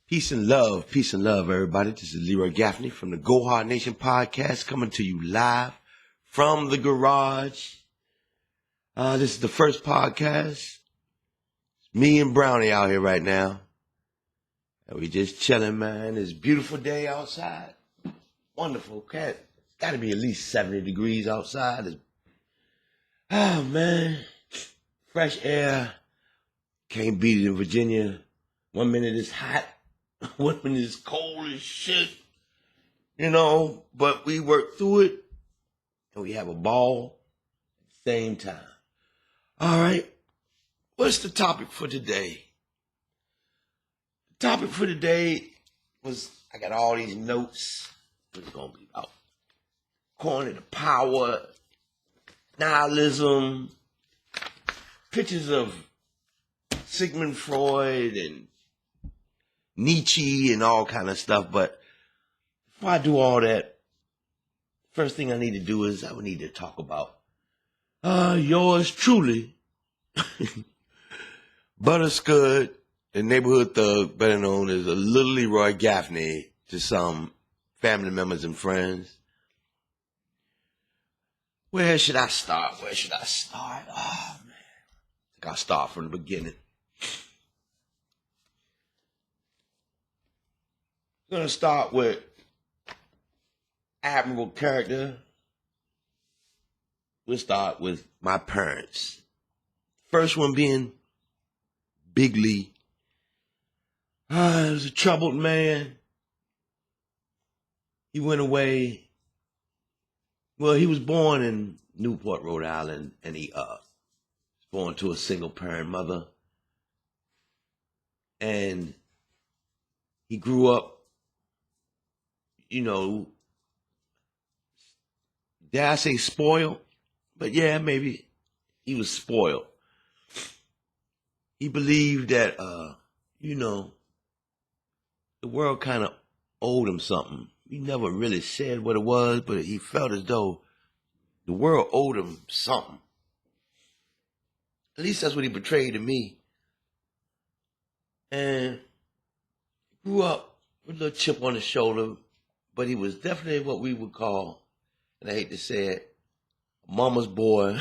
Peace and love, everybody. This is Leroy Gaffney from the Go Hard Nation podcast, coming to you live from the garage. This is the first podcast. Me and Brownie out here right now. And we just chilling, man. It's a beautiful day outside. Wonderful. Got to be at least 70 degrees outside. Oh, man. Fresh air. Can't beat it in Virginia. 1 minute it's hot. 1 minute it's cold as shit. But we work through it. And we have a ball at the same time. All right. What's the topic for today? The topic for today was, I got all these notes. It's going to be about corner to power, nihilism, pictures of Sigmund Freud and Nietzsche and all kind of stuff. But before I do all that, first thing I need to do is I would need to talk about yours truly, Butterscud, the neighborhood thug, better known as a little Leroy Gaffney to some family members and friends. Where should I start? Oh, man. I think I'll start from the beginning. I'm going to start with admirable character. We'll start with my parents. First one being Big Lee. He was a troubled man. He went away. Well, he was born in Newport, Rhode Island, and he was born to a single-parent mother. And he grew up, dare I say spoiled? But yeah, maybe he was spoiled. He believed that, the world kind of owed him something. He never really said what it was, but he felt as though the world owed him something. At least that's what he portrayed to me. And he grew up with a little chip on his shoulder, but he was definitely what we would call, and I hate to say it, a mama's boy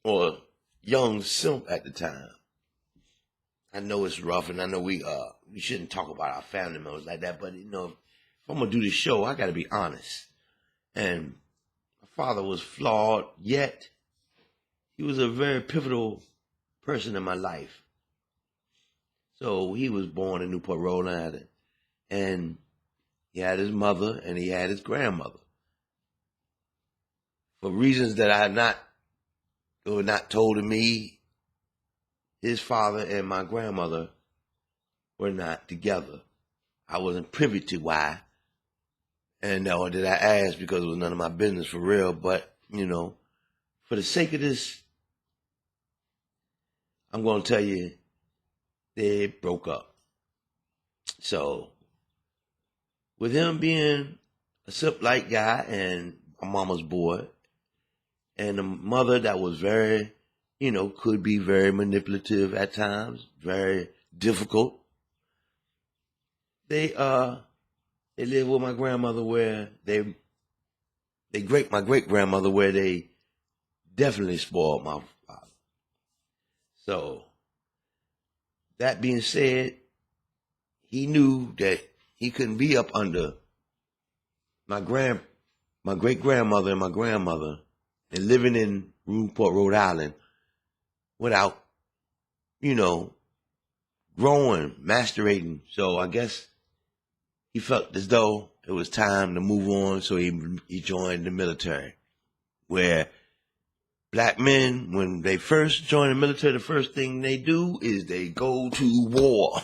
or a young simp at the time. I know it's rough, and I know we shouldn't talk about our family members like that, but if I'm gonna do this show, I gotta be honest. And my father was flawed, yet he was a very pivotal person in my life. So he was born in Newport, Rhode Island, and he had his mother and he had his grandmother. For reasons that were not told to me, his father and my grandmother were not together. I wasn't privy to why. And nor did I ask because it was none of my business for real. But, for the sake of this, I'm going to tell you, they broke up. So, with him being a simp-like guy and a mama's boy, and a mother that was very, could be very manipulative at times, very difficult. They lived with my grandmother where my great grandmother where they definitely spoiled my father. So, that being said, he knew that he couldn't be up under my great grandmother and my grandmother and living in Newport, Rhode Island without, growing, masturating. So I guess he felt as though it was time to move on, so he joined the military, where black men, when they first join the military, the first thing they do is they go to war.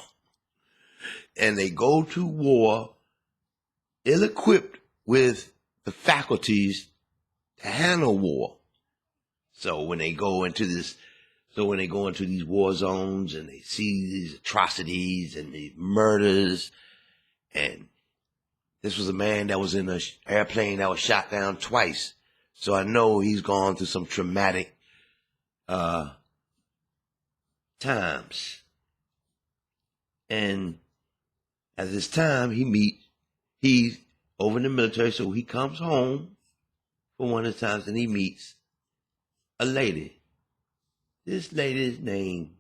And they go to war ill-equipped with the faculties to handle war. So when they go into these war zones and they see these atrocities and these murders, and this was a man that was in an airplane that was shot down twice. So I know he's gone through some traumatic times. And at this time, he's over in the military, so he comes home for one of the times and he meets a lady. This lady's name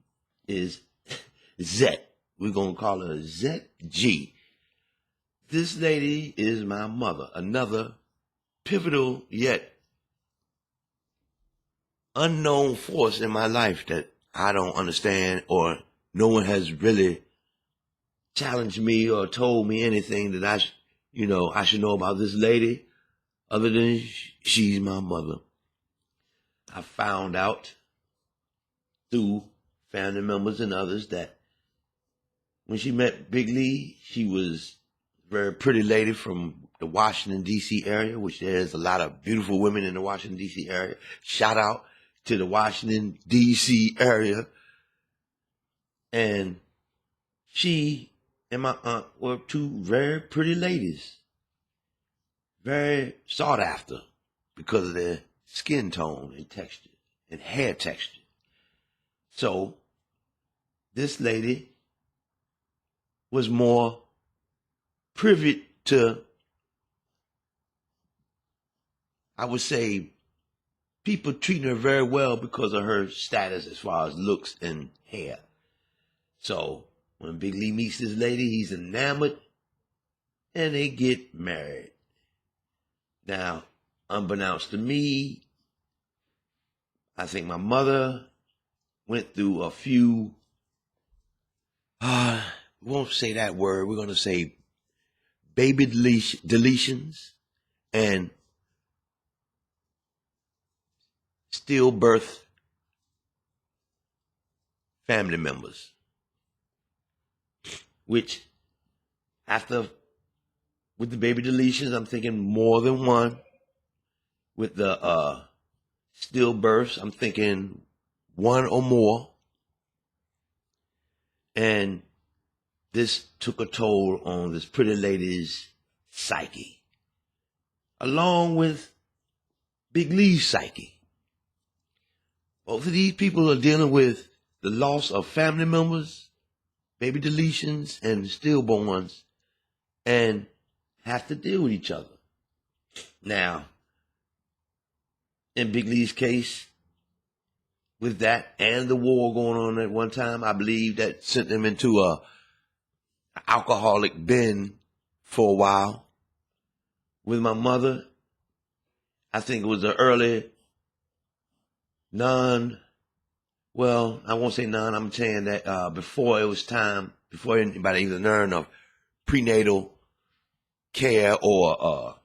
is Zet. We're going to call her Zet G. This lady is my mother, another pivotal yet unknown force in my life that I don't understand, or no one has really challenged me or told me anything that I should know about this lady other than she's my mother. I found out through family members and others that when she met Big Lee, she was a very pretty lady from the Washington, D.C. area, which there's a lot of beautiful women in the Washington, D.C. area. Shout out to the Washington, D.C. area. And she and my aunt were two very pretty ladies. Very sought after because of their skin tone and texture and hair texture. So this lady was more privy to, I would say, people treating her very well because of her status as far as looks and hair. So when Big Lee meets this lady, he's enamored and they get married. Now, unbeknownst to me, I think my mother went through a few, we won't say that word, we're going to say baby deletions and stillbirth family members, which with the baby deletions, I'm thinking more than one. With the stillbirths, I'm thinking one or more. And this took a toll on this pretty lady's psyche, along with Big Lee's psyche. Both of these people are dealing with the loss of family members, baby deletions, and stillborns, and have to deal with each other. Now, in Big Lee's case, with that and the war going on at one time, I believe that sent him into an alcoholic bin for a while. With my mother, I think it was an early I won't say I'm saying that before it was time, before anybody even learned of prenatal care or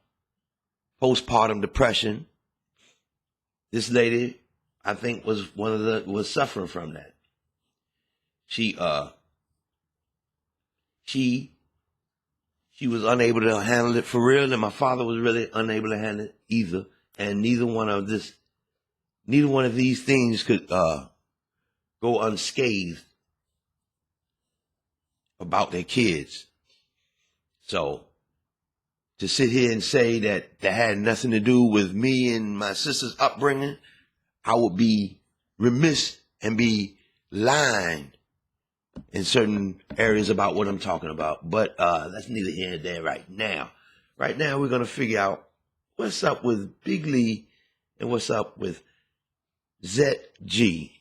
postpartum depression, this lady, I think, was was suffering from that. She was unable to handle it for real, and my father was really unable to handle it either. And neither one of these things could go unscathed about their kids. So to sit here and say that that had nothing to do with me and my sister's upbringing, I would be remiss and be lying in certain areas about what I'm talking about. But that's neither here nor there right now. Right now, we're going to figure out what's up with Big Lee and what's up with Zet G.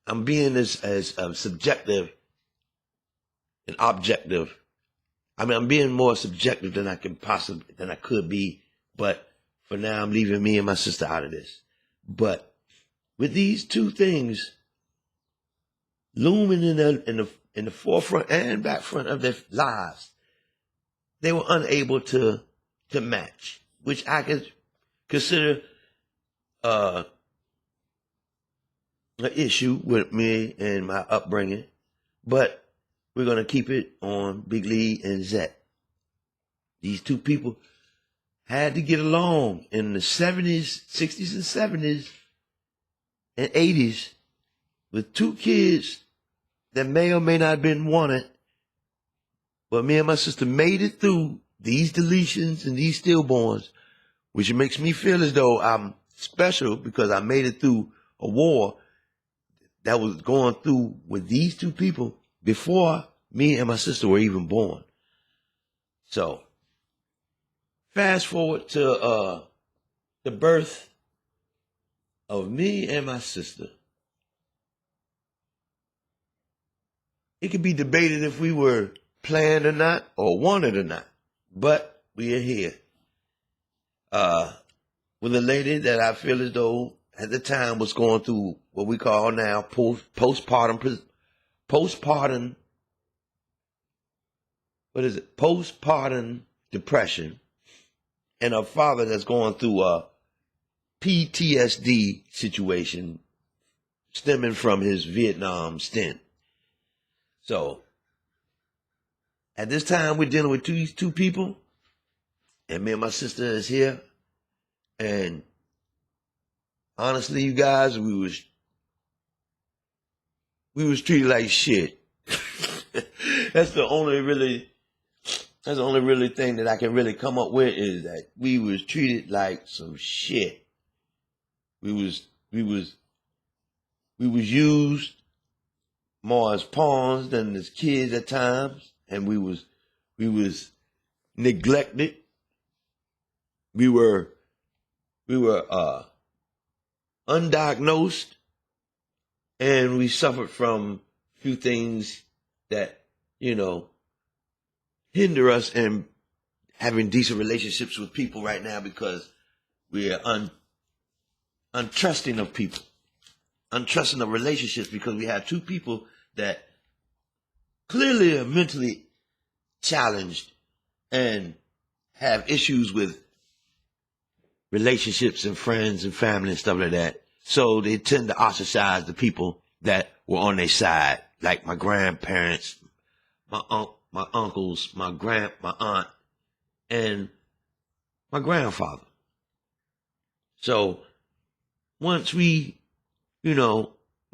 I'm being as subjective and objective. I mean, I'm being more subjective than I could be, but for now, I'm leaving me and my sister out of this. But with these two things looming in the forefront and back front of their lives, they were unable to match, which I could consider an issue with me and my upbringing. But we're going to keep it on Big Lee and Zet. These two people had to get along in the 70s, 60s and 70s and 80s with two kids that may or may not have been wanted. But me and my sister made it through these deletions and these stillborns, which makes me feel as though I'm special because I made it through a war that was going through with these two people before me and my sister were even born. So, fast forward to the birth of me and my sister. It could be debated if we were planned or not, or wanted or not, but we are here. With a lady that I feel as though at the time was going through what we call now postpartum, postpartum depression, and a father that's going through a PTSD situation stemming from his Vietnam stint. So, at this time, we're dealing with two people, and me and my sister is here, and honestly, you guys, we was treated like shit. That's the only really thing that I can really come up with, is that we was treated like some shit. We was used more as pawns than as kids at times, and we was neglected. We were undiagnosed, and we suffered from a few things that, hinder us in having decent relationships with people right now, because we are untrusting of people, untrusting of relationships, because we have two people that clearly are mentally challenged and have issues with relationships and friends and family and stuff like that. So they tend to ostracize the people that were on their side, like my grandparents, my uncles, my aunt, and my grandfather. So once we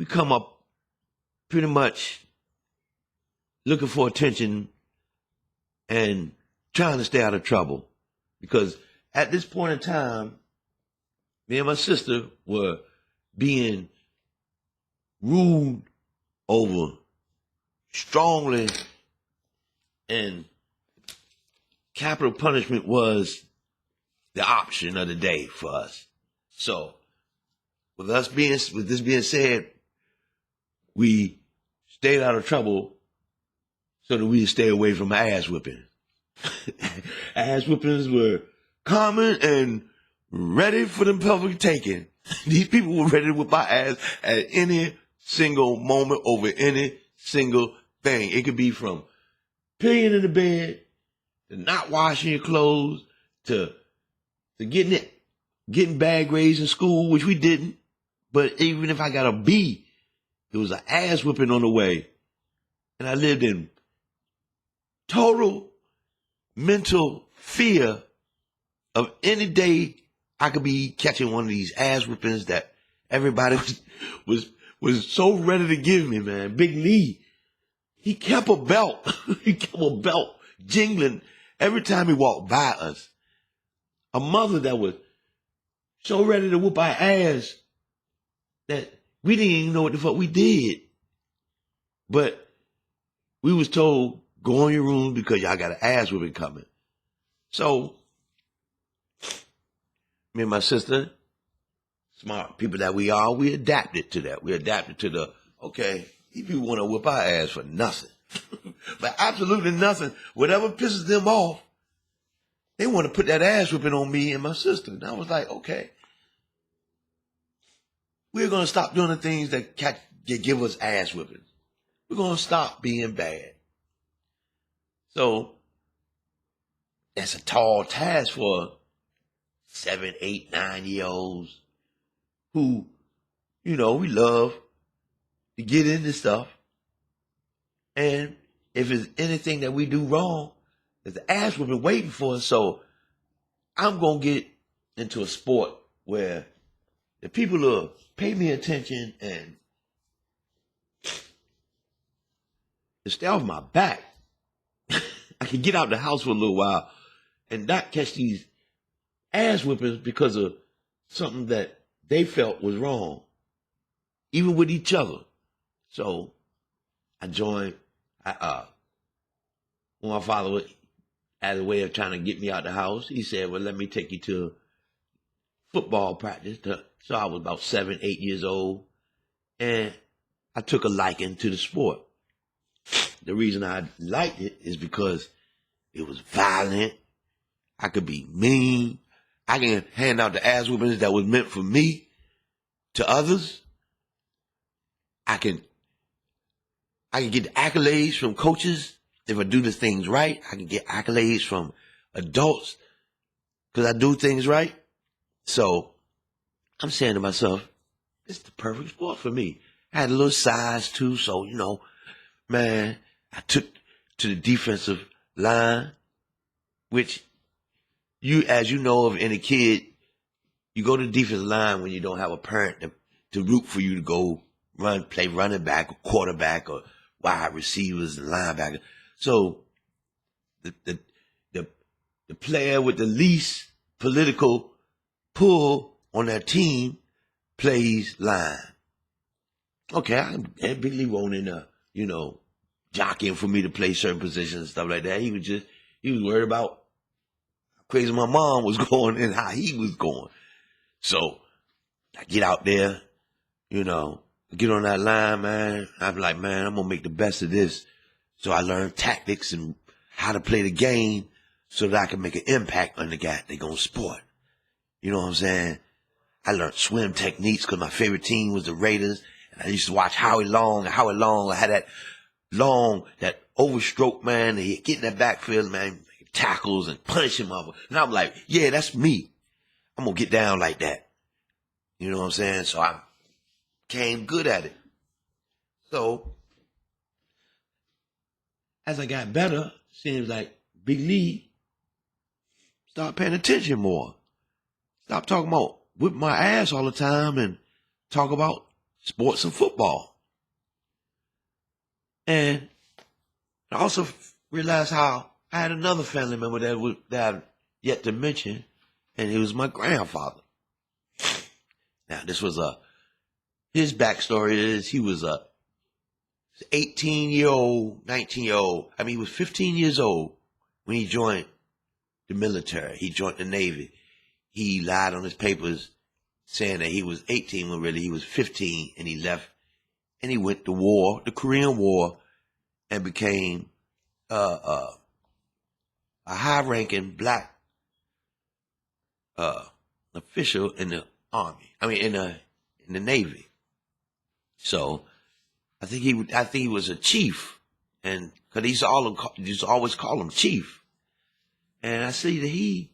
come up pretty much looking for attention and trying to stay out of trouble, because at this point in time, me and my sister were being ruled over strongly, and capital punishment was the option of the day for us. So, with this being said, we stayed out of trouble so that we could stay away from ass whipping. Ass whippings were common and ready for the public taking. These people were ready to whip our ass at any single moment over any single thing. It could be from peeing in the bed, to not washing your clothes, to getting bad grades in school, which we didn't. But even if I got a B, it was an ass whipping on the way. And I lived in total mental fear of any day I could be catching one of these ass whippings that everybody was so ready to give me, man. Big Lee, he kept a belt. He kept a belt jingling every time he walked by us. A mother that was so ready to whoop our ass that we didn't even know what the fuck we did. But we was told, go in your room because y'all got an ass whipping coming. So, me and my sister, smart people that we are, we adapted to that. We adapted to okay, these people want to whip our ass for nothing. But absolutely nothing. Whatever pisses them off, they want to put that ass whipping on me and my sister. And I was like, okay, we're going to stop doing the things that give us ass whippings. We're going to stop being bad. So, that's a tall task for 7, 8, 9-year-olds who, we love to get into stuff. And if it's anything that we do wrong, there's an ass whipping waiting for us. So I'm going to get into a sport where the people will pay me attention and to stay off my back. I can get out the house for a little while and not catch these ass whippings because of something that they felt was wrong, even with each other. So I joined. When my father was, as a way of trying to get me out the house, he said, "Well, let me take you to football practice." So I was about 7, 8 years old, and I took a liking to the sport. The reason I liked it is because it was violent. I could be mean. I can hand out the ass whoopings that was meant for me to others. I can get the accolades from coaches if I do the things right. I can get accolades from adults because I do things right. So I'm saying to myself, it's the perfect sport for me. I had a little size too, so, man, I took to the defensive line, which as you know of any kid, you go to the defensive line when you don't have a parent to root for you to go play running back or quarterback or wide receivers and linebacker. So the player with the least political pull on that team plays line. Okay, I had Big Lee won't in there, jockeying for me to play certain positions and stuff like that. He was worried about how crazy my mom was going and how he was going. So I get out there, get on that line, man. I'm like, man, I'm going to make the best of this. So I learned tactics and how to play the game so that I can make an impact on the guy they going to sport. You know what I'm saying? I learned swim techniques because my favorite team was the Raiders. And I used to watch Howie Long. I had that overstroke, man. He get in that backfield, man, tackles and punch him up. And I'm like, yeah, that's me. I'm going to get down like that. You know what I'm saying? So I became good at it. So as I got better, seems like Big Lee started paying attention more. Stop talking about whip my ass all the time and talk about sports and football. And I also realized how I had another family member that I've yet to mention, and it was my grandfather. Now, this was his backstory is he was a 18-year-old, 19-year-old. I mean, he was 15 years old when he joined the military. He joined the Navy. He lied on his papers saying that he was 18 when really he was 15, and he left and he went to war, the Korean War, and became a high-ranking black official in the Army. I mean, in the Navy. So I think he was a chief, and because he used to always call him chief. And I see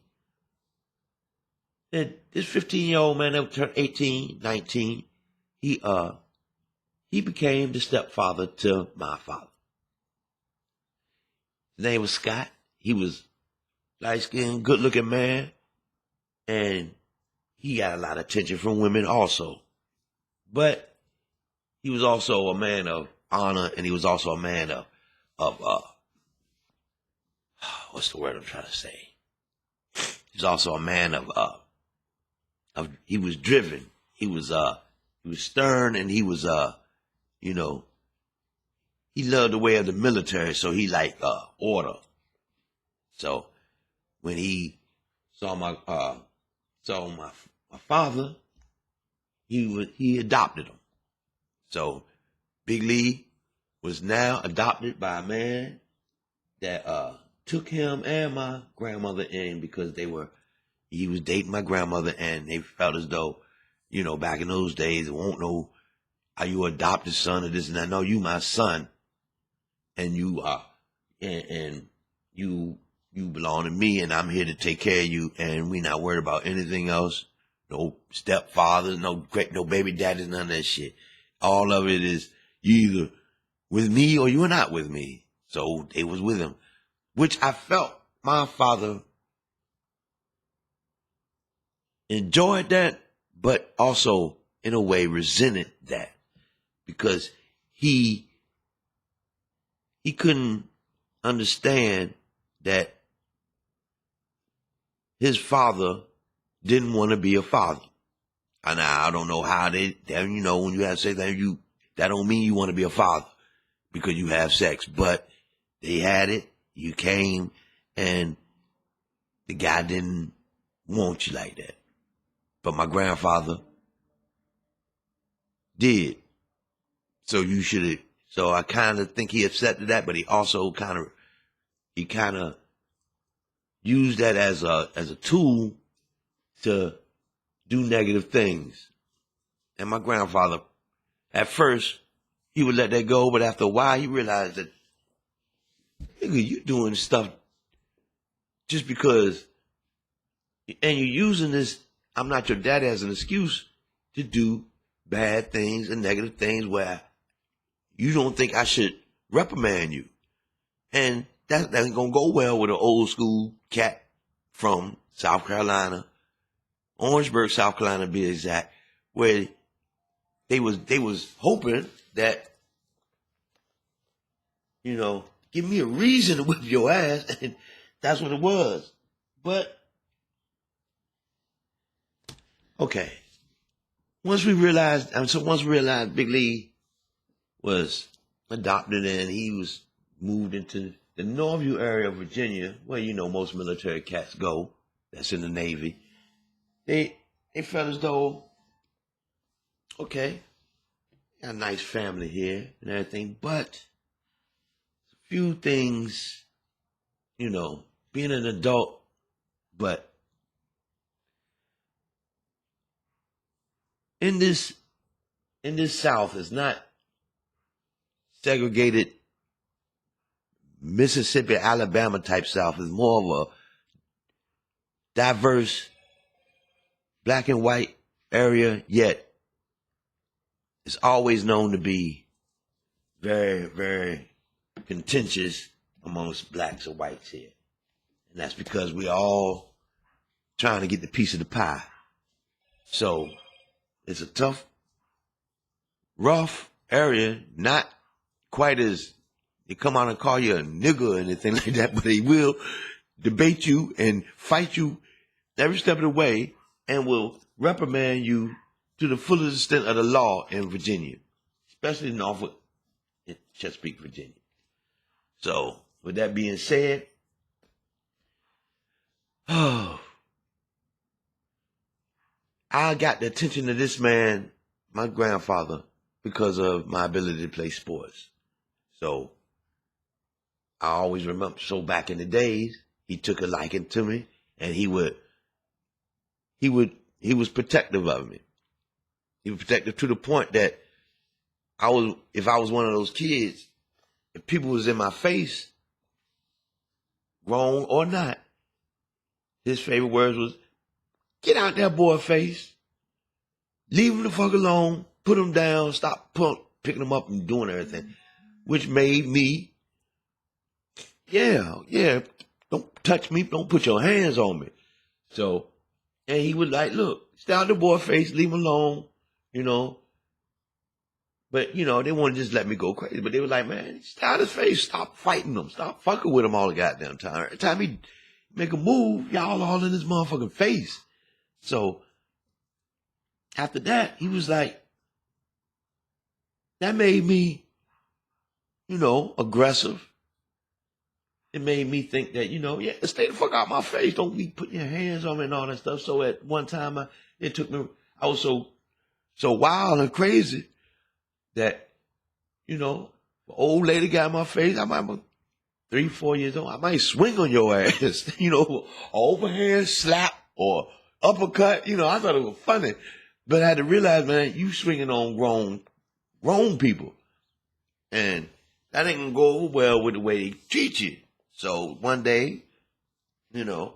that this 15-year-old man that turned 18, 19, he became the stepfather to my father. His name was Scott. He was light-skinned, good-looking man, and he got a lot of attention from women also. But he was also a man of honor, and he was also a man of what's the word I'm trying to say? He's also a man of he was driven. He was stern, and he was he loved the way of the military, so he liked order. So when he saw my father, he adopted him. So Big Lee was now adopted by a man that took him and my grandmother in because he was dating my grandmother, and they felt as though, back in those days, it won't know, are you adopted son or this and that? No, you my son, and you are, and you belong to me, and I'm here to take care of you, and we not worried about anything else. No stepfathers, no baby daddies, none of that shit. All of it is you either with me or you're not with me. So they was with him, which I felt my father enjoyed that, but also in a way resented that because he couldn't understand that his father didn't want to be a father. And I don't know how when you have to say that, That don't mean you want to be a father because you have sex. But they had it, you came, and the guy didn't want you like that. But my grandfather did. So I kind of think he accepted that, but he also kind of used that as a tool to do negative things. And my grandfather, at first, he would let that go, but after a while, he realized that, nigga, you doing stuff just because, and you're using this, I'm not your daddy, as an excuse to do bad things and negative things where you don't think I should reprimand you. And that ain't gonna go well with an old school cat from South Carolina, Orangeburg, South Carolina to be exact, where they was hoping that, give me a reason to whip your ass, and that's what it was. But okay. Once we realized Big Lee was adopted and he was moved into the Northview area of Virginia, where most military cats go, that's in the Navy, they felt as though, okay, got a nice family here and everything, but a few things, being an adult, but in this South, it's not segregated Mississippi, Alabama type South. It's more of a diverse black and white area, yet it's always known to be very, very contentious amongst blacks and whites here. And that's because we all trying to get the piece of the pie. So it's a tough, rough area, not quite as they come out and call you a nigger or anything like that, but they will debate you and fight you every step of the way and will reprimand you to the fullest extent of the law in Virginia, especially in Norfolk and Chesapeake, Virginia. So, with that being said, I got the attention of this man, my grandfather, because of my ability to play sports. So, I always remember, so back in the days, he took a liking to me, and he was protective of me. He was protective to the point that if I was one of those kids, if people was in my face, grown or not, his favorite words was, get out that boy face. Leave him the fuck alone. Put him down. Stop picking him up and doing everything. Which made me, don't touch me. Don't put your hands on me. So, and he was like, look, stay out the boy face. Leave him alone, But, they wouldn't just let me go crazy. But they were like, man, stay out his face. Stop fighting him. Stop fucking with him all the goddamn time. Every time he make a move, y'all all in his motherfucking face. So, after that, he was like, that made me, aggressive. It made me think that, stay the fuck out my face. Don't be putting your hands on me and all that stuff. So at one time, I was so wild and crazy that, an old lady got in my face. I might be 3, 4 years old. I might swing on your ass, overhand slap or uppercut. I thought it was funny. But I had to realize, man, you swinging on grown people. And that ain't gonna go over well with the way they treat you. So one day, I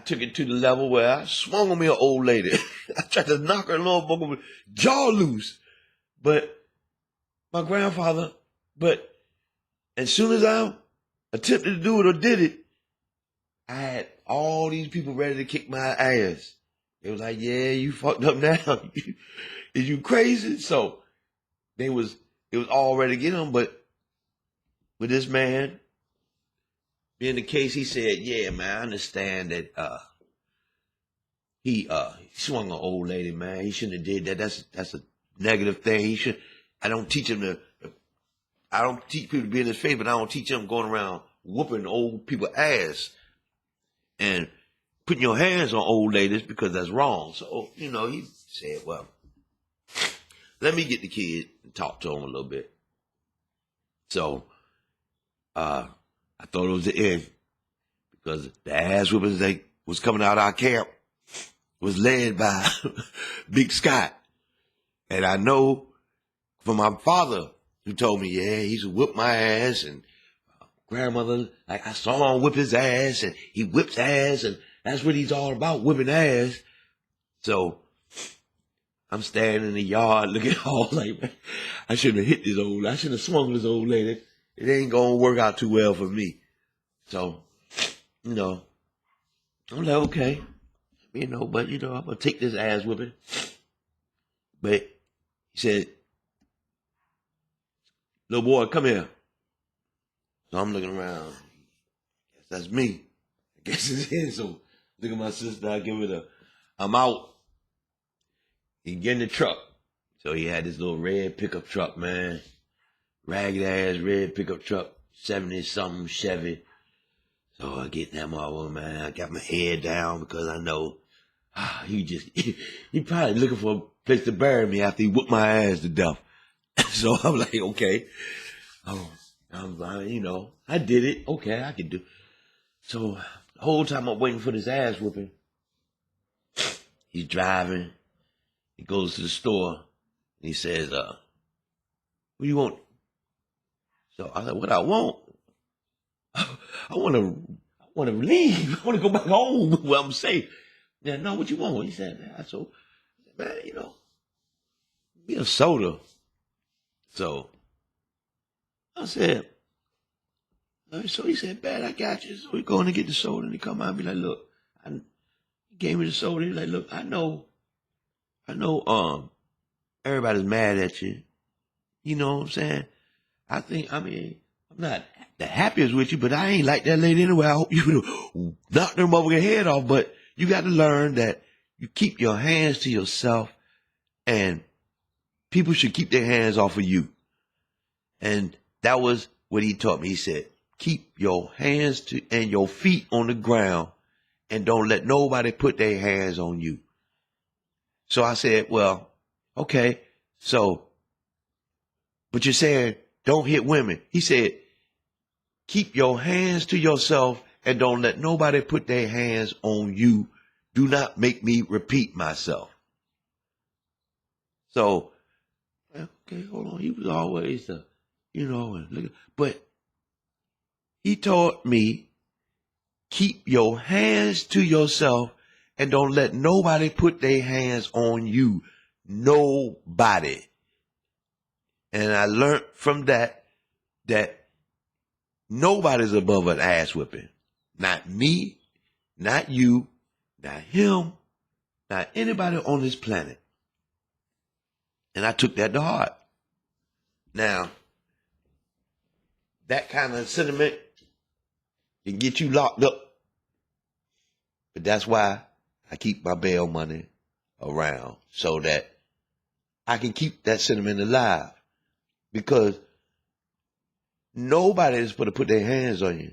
took it to the level where I swung on me an old lady. I tried to knock her little fucking jaw loose. But my grandfather, as soon as I attempted to do it or did it, I had all these people ready to kick my ass. They was like, yeah, you fucked up now. Is you crazy? So it was all ready to get him, but with this man being the case, he said, yeah, man, I understand that he swung an old lady, man. He shouldn't have did that. That's a negative thing. He should. I don't teach him to. I don't teach people to be in his faith, but I don't teach him going around whooping old people ass and putting your hands on old ladies because that's wrong. So, you know, he said, well, let me get the kid and talk to him a little bit. So, I thought it was the end because the ass whippers that was coming out of our camp was led by Big Scott. And I know from my father who told me, yeah, he used to whip my ass, and grandmother, like I saw him whip his ass, and he whips ass, and that's what he's all about, whipping ass. So I'm standing in the yard looking all like, man, I shouldn't have I shouldn't have swung this old lady. It ain't gonna work out too well for me. So, you know, I'm like, okay, you know, but you know, I'm gonna take this ass whipping. But he said, little boy, come here. So I'm looking around. I guess that's me. I guess it's him. So look at my sister. I give it I'm out. He get in the truck. So he had this little red pickup truck, man. Ragged ass red pickup truck. 70-something Chevy. So I get in that motherfucker, man. I got my head down because I know he probably looking for a place to bury me after he whooped my ass to death. So I'm like, okay. You know, I did it. Okay, I can do. So the whole time I'm waiting for this ass whooping, he's driving. He goes to the store. And he says, what do you want? So I said, what I want? I want to leave. I want to go back home where I'm safe. Yeah, no, what you want? He said, man, you know, be a soda. So I said, so he said, man, I got you. So we going to get the soda, and he come out and be like, look, he gave me the soda. He's like, look, I know, everybody's mad at you. You know what I'm saying? I'm not the happiest with you, but I ain't like that lady anyway. I hope you knock them over your head off, but you got to learn that you keep your hands to yourself, and people should keep their hands off of you. And that was what he taught me. He said, keep your hands and your feet on the ground, and don't let nobody put their hands on you. So I said, well, okay, but you're saying don't hit women. He said, keep your hands to yourself and don't let nobody put their hands on you. Do not make me repeat myself. So, okay, hold on. He was always but he taught me, keep your hands to yourself and don't let nobody put their hands on you. Nobody. And I learned from that nobody's above an ass whipping. Not me, not you, not him, not anybody on this planet. And I took that to heart. Now, that kind of sentiment can get you locked up. But that's why I keep my bail money around, so that I can keep that sentiment alive. Because nobody is supposed to put their hands on you.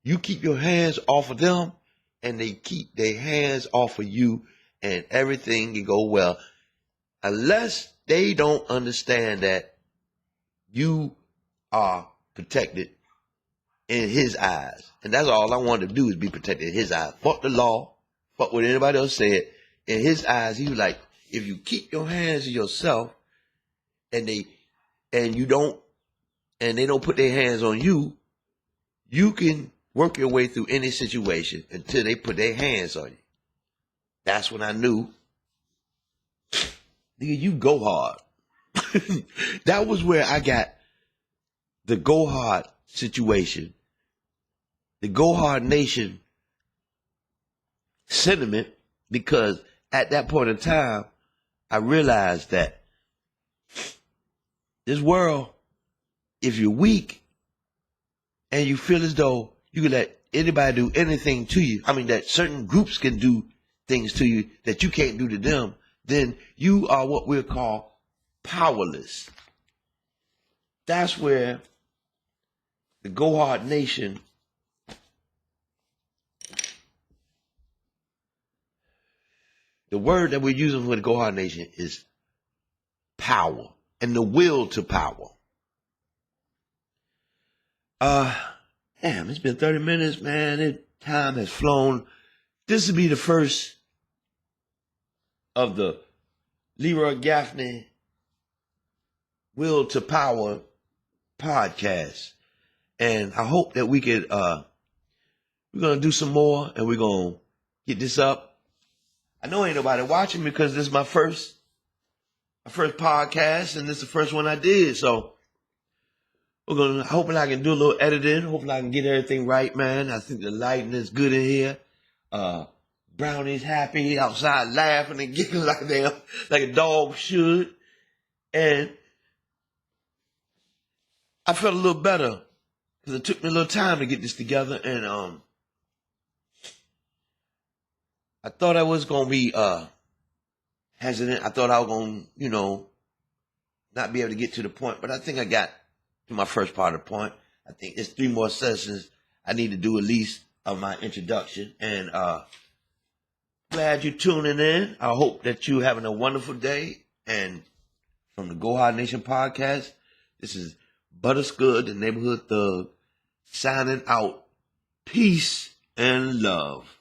You keep your hands off of them, and they keep their hands off of you, and everything can go well. Unless they don't understand that you are protected in his eyes. And that's all I wanted to do, is be protected in his eyes. Fuck the law. Fuck what anybody else said. In his eyes, he was like, if you keep your hands to yourself, and they don't put their hands on you, you can work your way through any situation until they put their hands on you. That's when I knew, nigga, you go hard. That was where I got the go hard situation, the go hard nation sentiment, because at that point in time, I realized that this world, if you're weak and you feel as though you can let anybody do anything to you, that certain groups can do things to you that you can't do to them, then you are what we'll call powerless. That's where the Go Hard Nation the word that we're using for the Go Hard Nation is power and the will to power. Damn, it's been 30 minutes, man. Time has flown. This will be the first of the Leroy Gaffney Will to Power podcast. And I hope that we could, we're going to do some more and we're going to get this up. I know ain't nobody watching because this is my first podcast and this is the first one I did. So hoping I can do a little editing. Hoping I can get everything right, man. I think the lighting is good in here. Brownie's happy outside laughing and giggling like a dog should. And I felt a little better because it took me a little time to get this together. And I thought I was going to be hesitant. I thought I was going to, not be able to get to the point. But I think I got to my first part of the point. I think there's 3 more sessions I need to do at least of my introduction. And glad you're tuning in. I hope that you're having a wonderful day. And from the Go Hard Nation podcast, this is Butterscud, the Neighborhood Thug, signing out. Peace and love.